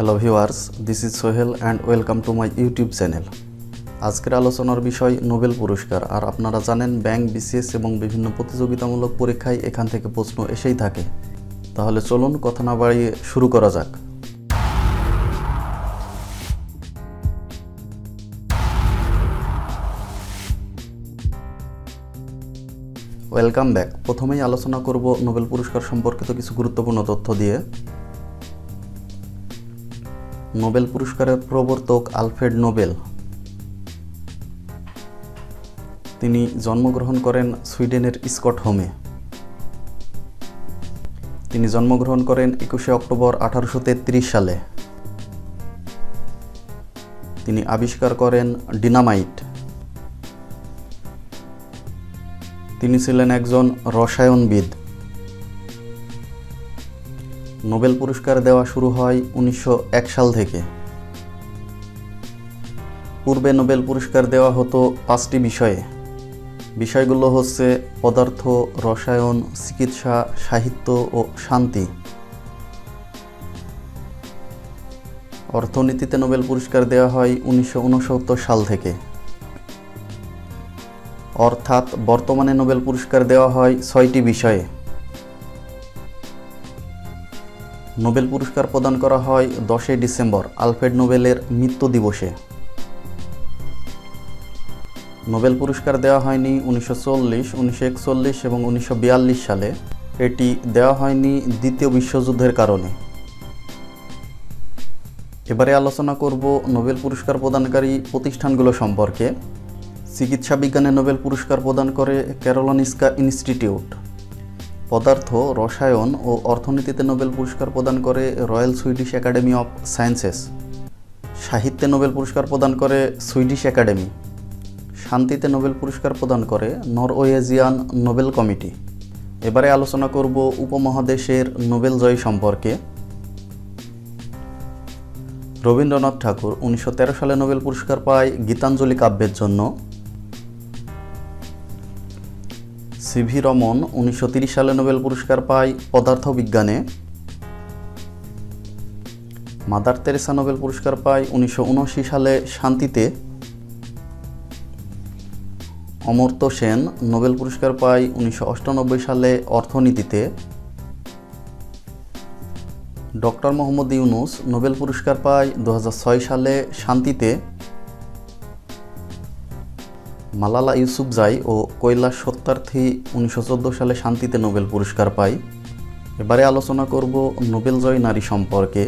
Hello viewers, this is Sohel and welcome to my YouTube channel. আজকের আলোচনার বিষয় Nobel পুরস্কার। আর আপনারা জানেন ব্যাংক, বিসিএস এবং বিভিন্ন প্রতিযোগিতামূলক পরীক্ষায় এখান থেকে প্রশ্ন এসেই থাকে। তাহলে চলুন কথা না বাড়িয়ে শুরু করা যাক। Welcome back. প্রথমেই আলোচনা করব নোবেল পুরস্কার সম্পর্কিত কিছু গুরুত্বপূর্ণ তথ্য দিয়ে। নোবেল পুরস্কারের প্রবর্তক আলফ্রেড নোবেল। তিনি জন্মগ্রহণ করেন সুইডেনের স্টকহোমে। তিনি জন্মগ্রহণ করেন 21শে অক্টোবর 1833 সালে। তিনি আবিষ্কার করেন ডিনামাইট। তিনি ছিলেন একজন রসায়নবিদ। নোবেল পুরস্কার দেওয়া শুরু হয় 1901 সাল থেকে। পূর্বে নোবেল পুরস্কার দেওয়া হতো 5টি বিষয়ে। বিষয়গুলো হচ্ছে পদার্থ, রসায়ন, চিকিৎসা, সাহিত্য ও শান্তি। অর্থনীতিতে নোবেল পুরস্কার দেওয়া হয় 1969 সাল থেকে। অর্থাৎ বর্তমানে নোবেল পুরস্কার দেওয়া হয় 6টি বিষয়ে। নোবেল পুরস্কার প্রদান করা হয় 10 ডিসেম্বর, আলফ্রেড নোবেলের মৃত্যু দিবসে। নোবেল পুরস্কার দেওয়া হয়নি 1940, 1941 এবং 1942 সালে। এটি দেওয়া হয়নি দ্বিতীয় বিশ্বযুদ্ধের কারণে। এবারে আলোচনা করব নোবেল পুরস্কার প্রদানকারী প্রতিষ্ঠানগুলো সম্পর্কে। চিকিৎসা বিজ্ঞানে নোবেল পুরস্কার প্রদান করে ক্যারোলিনস্কা ইনস্টিটিউট। পদার্থ, রসায়ন ও অর্থনীতিতে নোবেল পুরস্কার প্রদান করে royal Swedish academy of sciences. সাহিত্যে নোবেল পুরস্কার প্রদান করে সুইডিশ একাডেমি। শান্তিতে নোবেল পুরস্কার প্রদান করে নরওয়েজিয়ান নোবেল কমিটি। এবারে আলোচনা করব উপমহাদেশের নোবেলজয়ী সম্পর্কে। রবীন্দ্রনাথ ঠাকুর 1913 সালে নোবেল পুরস্কার পায় গীতাঞ্জলি কাব্যের জন্য। সিভি রমন 1930 সালে নোবেল পুরস্কার পায় পদার্থবিজ্ঞানে। মাদার তেরেসা নোবেল পুরস্কার পায় 1979 সালে শান্তিতে। অমর্ত্য সেন নোবেল পুরস্কার পায় 1998 সালে অর্থনীতিতে। ডক্টর মোহাম্মদ ইউনুস নোবেল পুরস্কার পায় 2006 সালে শান্তিতে। মালালা ইউসুফজাই ও কৈলাস সত্যার্থী 1914 সালে শান্তিতে নোবেল পুরস্কার পায়। এবারে আলোচনা করব নোবেলজয়ী নারী সম্পর্কে।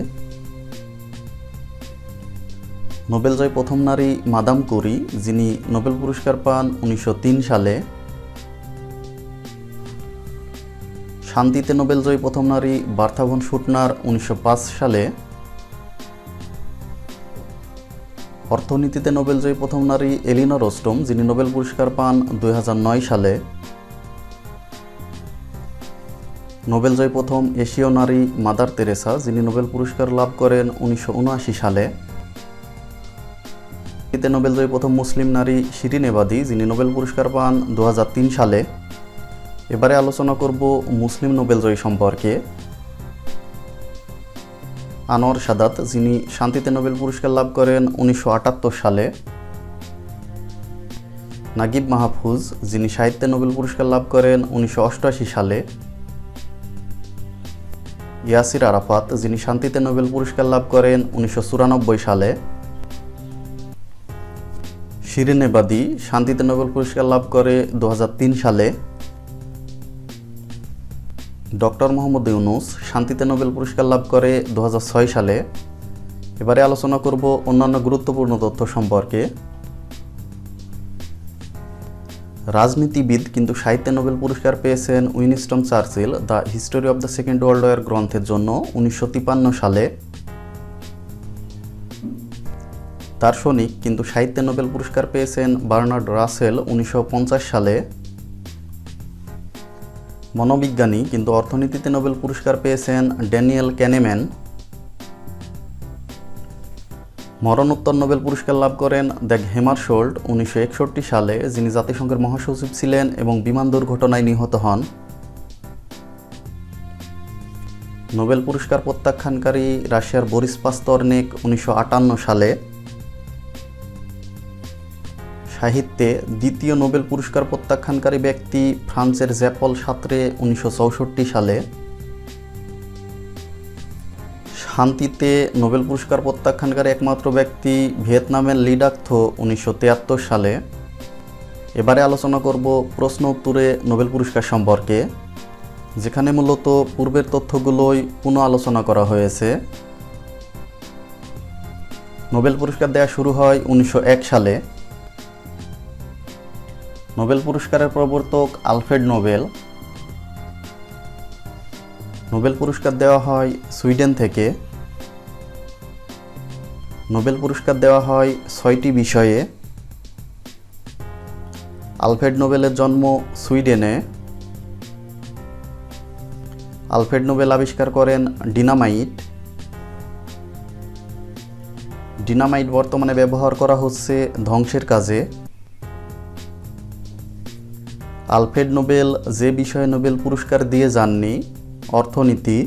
নোবেলজয়ী প্রথম নারী মাদাম কুরি, যিনি নোবেল পুরস্কার পান 1903 সালে। শান্তিতে নোবেলজয়ী প্রথম নারী বার্থা ভন শুটনার 1905 সালে। অর্থনীতিতে নোবেলজয়ী প্রথম নারী এলিনর ওস্টম, যিনি নোবেল পুরস্কার পান 2009 সালে। নোবেলজয়ী প্রথম এশীয় নারী মাদার তেরেসা, যিনি নোবেল পুরস্কার লাভ করেন 1979 সালে। নোবেলজয়ী প্রথম মুসলিম নারী শিরিন এবাদি, যিনি নোবেল পুরস্কার পান 2003 সালে। এবারে আলোচনা করব মুসলিম নোবেলজয়ী সম্পর্কে। আনোয়ার সাদাত, যিনি শান্তিতে নোবেল পুরস্কার লাভ করেন 1978 সালে। নাগিব মাহফুজ, যিনি সাহিত্যে নোবেল পুরস্কার লাভ করেন 1988 সালে। ইয়াসির আরাফাত, যিনি শান্তিতে নোবেল পুরস্কার লাভ করেন 1994 সালে। শিরিন এবাদি শান্তিতে নোবেল পুরস্কার লাভ করে 2003 সালে। ডক্টর মোহাম্মদ ইউনুস শান্তিতে নোবেল পুরস্কার লাভ করে 2006 সালে। এবারে আলোচনা করব অন্যান্য গুরুত্বপূর্ণ তথ্য সম্পর্কে। রাজনীতিবিদ কিন্তু সাহিত্যে নোবেল পুরস্কার পেয়েছেন Winston Churchill The History of the Second World War গ্রন্থের জন্য 1953 সালে। দার্শনিক কিন্তু সাহিত্যে নোবেল পুরস্কার পেয়েছেন বার্নার্ড রাসেল 1950 সালে। মনোবিজ্ঞানী কিন্তু অর্থনীতিতে নোবেল পুরস্কার পেয়েছেন ড্যানিয়েল ক্যানেম্যান। মরণোত্তর নোবেল পুরস্কার লাভ করেন দ্যাগ হেমারশোল্ড 1961 সালে, যিনি জাতিসংঘের মহাসচিব ছিলেন এবং বিমান দুর্ঘটনায় নিহত হন। নোবেল পুরস্কার প্রত্যাখ্যানকারী রাশিয়ার বরিস পাস্তরনিক 1958 সালে। সাহিত্যে দ্বিতীয় নোবেল পুরস্কার প্রত্যাখ্যানকারী ব্যক্তি ফ্রান্সের জ্যাপল সাত্রে 1964 সালে। শান্তিতে নোবেল পুরস্কার প্রত্যাখ্যানকারী একমাত্র ব্যক্তি ভিয়েতনামের লি ডাক থো 1973 সালে। এবারে আলোচনা করব প্রশ্ন উত্তরে নোবেল পুরস্কার সম্পর্কে, যেখানে মূলত পূর্বের তথ্যগুলোই পুনঃ আলোচনা করা হয়েছে। নোবেল পুরস্কার দেওয়া শুরু হয় 1901 সালে। নোবেল পুরস্কারের প্রবর্তক আলফ্রেড নোবেল। নোবেল পুরস্কার দেওয়া হয় সুইডেন থেকে। নোবেল পুরস্কার দেওয়া হয় 6টি বিষয়ে। আলফ্রেড নোবেলের জন্ম সুইডেনে। আলফ্রেড নোবেল আবিষ্কার করেন ডিনামাইট। ডিনামাইট বর্তমানে ব্যবহার করা হচ্ছে ধ্বংসের কাজে। আলফ্রেড নোবেল যে বিষয়ে নোবেল পুরস্কার দিয়ে যাননি, অর্থনীতি।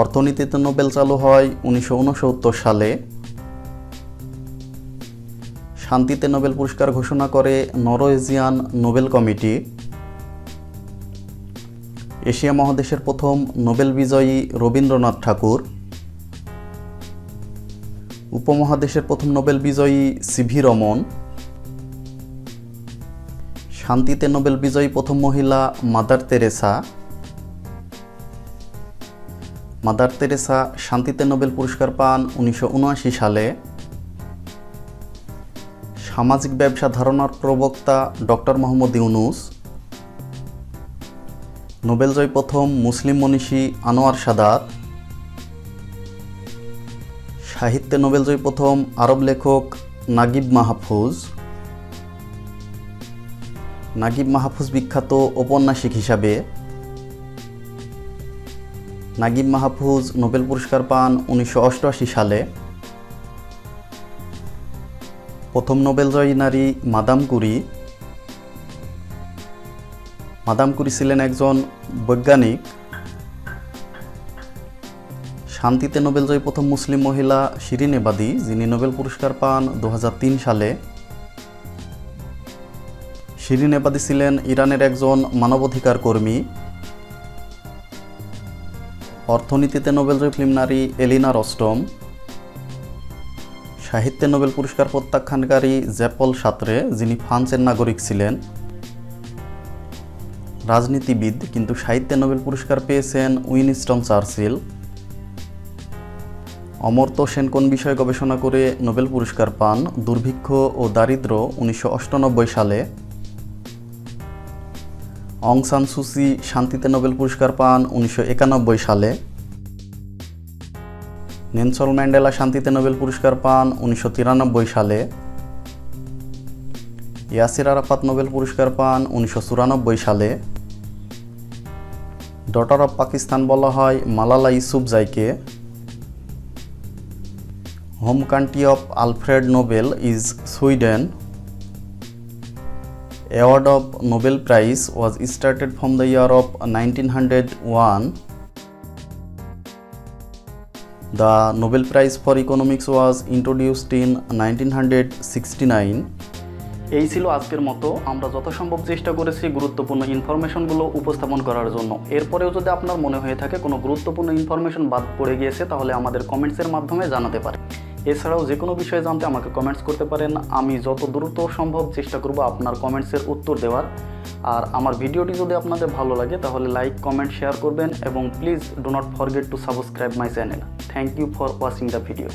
অর্থনীতিতে নোবেল চালু হয় 1969 সালে। শান্তিতে নোবেল পুরস্কার ঘোষণা করে নরওয়েজিয়ান নোবেল কমিটি। এশিয়া মহাদেশের প্রথম নোবেল বিজয়ী রবীন্দ্রনাথ ঠাকুর। উপমহাদেশের প্রথম নোবেল বিজয়ী সিভি রমন। শান্তিতে নোবেল বিজয়ী প্রথম মহিলা মাদার তেরেসা। মাদার তেরেসা শান্তিতে নোবেল পুরস্কার পান 1979 সালে। সামাজিক ব্যবসা ধারণার প্রবক্তা ডক্টর মোহাম্মদ ইউনুস। নোবেলজয়ী প্রথম মুসলিম মনীষী আনোয়ার সাদাত। সাহিত্যে নোবেলজয়ী প্রথম আরব লেখক নাগিব মাহফুজ। নাগিব মাহফুজ বিখ্যাত ঔপন্যাসিক হিসাবে। নাগিব মাহফুজ নোবেল পুরস্কার পান 1988 সালে। প্রথম নোবেলজয়ী নারী মাদাম কুরি। মাদাম কুরি ছিলেন একজন বৈজ্ঞানিক। শান্তিতে নোবেলজয়ী প্রথম মুসলিম মহিলা শিরিন এবাদি, যিনি নোবেল পুরস্কার পান 2003 সালে। শিরিন এবাদি ছিলেন ইরানের একজন মানবাধিকার কর্মী। অর্থনীতিতে নোবেলজয়ী মুসলিম নারী এলিনা রস্টম। সাহিত্যে নোবেল পুরস্কার প্রত্যাখ্যানকারী জ্যাপল সাত্রে, যিনি ফ্রান্সের নাগরিক ছিলেন। রাজনীতিবিদ, কিন্তু সাহিত্যে নোবেল পুরস্কার পেয়েছেন উইনস্টন চার্চিল। অমর্ত্য সেন কোন বিষয়ে গবেষণা করে নোবেল পুরস্কার পান? দুর্ভিক্ষ ও দারিদ্র্য, 1998 সালে। অং সান সুচি শান্তিতে নোবেল পুরস্কার পান 1991 সালে। নেলসন ম্যান্ডেলা শান্তিতে নোবেল পুরস্কার পান 1993 সালে। ইয়াসির আরাফাত নোবেল পুরস্কার পান 1994 সালে। ডটার অফ পাকিস্তান বলা হয় মালালা ইউসুফজাইকে। Home country of Alfred Nobel is Sweden. Award of Nobel Prize was started from the year of 1901. The Nobel Prize for Economics was introduced in 1969. এই ছিল আজকের মতো। আমরা যথাসম্ভব চেষ্টা করেছি গুরুত্বপূর্ণ ইনফরমেশনগুলো উপস্থাপন করার জন্য। এরপরেও যদি আপনার মনে হয়ে থাকে কোনো গুরুত্বপূর্ণ ইনফরমেশন বাদ পড়ে গিয়েছে, তাহলে আমাদের কমেন্টসের মাধ্যমে জানাতে পারেন। এছাড়াও যে কোনো বিষয়ে জানতে আমাকে কমেন্টস করতে পারেন। আমি যত দ্রুত সম্ভব চেষ্টা করব আপনার কমেন্টসের উত্তর দেওয়ার। আর আমার ভিডিওটি যদি আপনাদের ভালো লাগে তাহলে লাইক, কমেন্ট, শেয়ার করবেন এবং please do not forget to subscribe my channel. Thank you for watching the video.